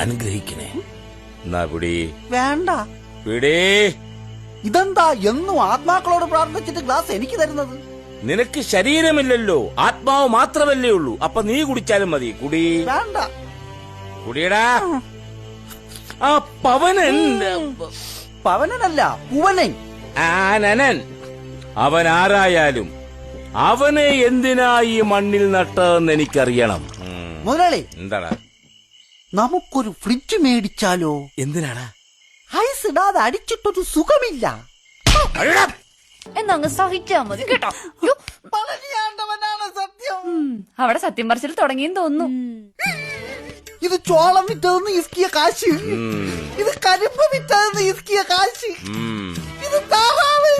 അനുഗ്രഹിക്കണേ. എന്നാ പിടി. വേണ്ട. പിടി. ഇതെന്താ എന്നും ആത്മാക്കളോട് പ്രാർത്ഥിച്ചിട്ട് ഗ്ലാസ് എനിക്ക് തരുന്നത്? നിനക്ക് ശരീരമില്ലല്ലോ, ആത്മാവ് മാത്രമല്ലേ ഉള്ളൂ. അപ്പൊ നീ കുടിച്ചാലും മതി. കുടി. വേണ്ട. കുടിയടാ. ആ പവനൻ. പവനനല്ല, പൂവനൻ. ആനനൻ. അവൻ ആരായാലും അവനെ എന്തിനാ ഈ മണ്ണിൽ നട്ടതെന്ന് എനിക്കറിയണം. മുതലാളി, എന്താടാ? നമുക്കൊരു ഫ്രിഡ്ജ് മേടിച്ചാലോ? എന്തിനാടാ? ഐസ് ഇടാതെ അടിച്ചിട്ടൊരു സുഖമില്ല. എന്നങ്ങ് സഹിച്ചാ മതി കേട്ടോ. പളനിയാണ്ടവനാണ് സത്യം. അവിടെ സത്യം പറച്ചിൽ തുടങ്ങിയെന്ന് തോന്നുന്നു. ഇത് ചോളം വിറ്റതെന്ന് ഇസ്കിയ കാശ്, ഇത് കരിമ്പ് വിറ്റതെന്ന് ഇസ്കിയ കാശ്, ഇത് താറാവ്.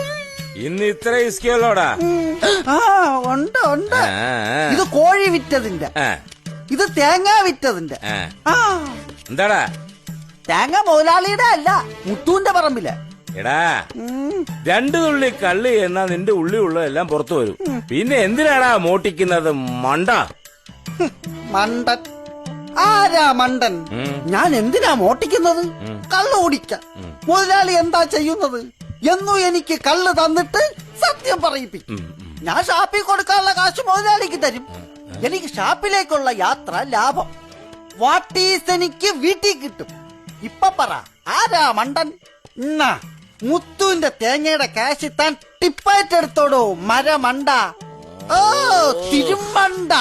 ഇന്ന് ഇത്ര ഇസ്കിയല്ലോടാ? ആ ഉണ്ട് ഉണ്ട്. ഇത് കോഴി വിറ്റതിന്റെ, ഇത് തേങ്ങ വിറ്റതിന്റെ. എന്താടാ? തേങ്ങ മുതലാളിയുടെ അല്ല, മുത്തൂന്റെ പറമ്പില്. എടാ, 2 തുള്ളി കള്ളി എന്നാ നിന്റെ ഉള്ളിയുള്ളതെല്ലാം പുറത്തു വരും. പിന്നെ എന്തിനാടാ മോട്ടിക്കുന്നത്? മണ്ട മണ്ടൻ. ആരാ മണ്ടൻ? ഞാൻ എന്തിനാ മോട്ടിക്കുന്നത്? കള്ള് കുടിക്ക. മുതലാളി എന്താ ചെയ്യുന്നത്? എന്നും എനിക്ക് കള്ള് തന്നിട്ട് സത്യം പറയിപ്പിക്കും. ഞാൻ ഷാപ്പിൽ കൊടുക്കാനുള്ള കാശ് മുതലാളിക്ക് തരും. എനിക്ക് ഷാപ്പിലേക്കുള്ള യാത്ര ലാഭം. വാട്ടീസ് എനിക്ക് വീട്ടിൽ കിട്ടും. ഇപ്പൊ പറ, ആരാ മണ്ടൻ? എന്നാ മുത്തുവിന്റെ തേങ്ങയുടെ കാശ് താൻ ടിപ്പായിട്ടെടുത്തോടോ മരമണ്ട. ഓ തിരുമണ്ട.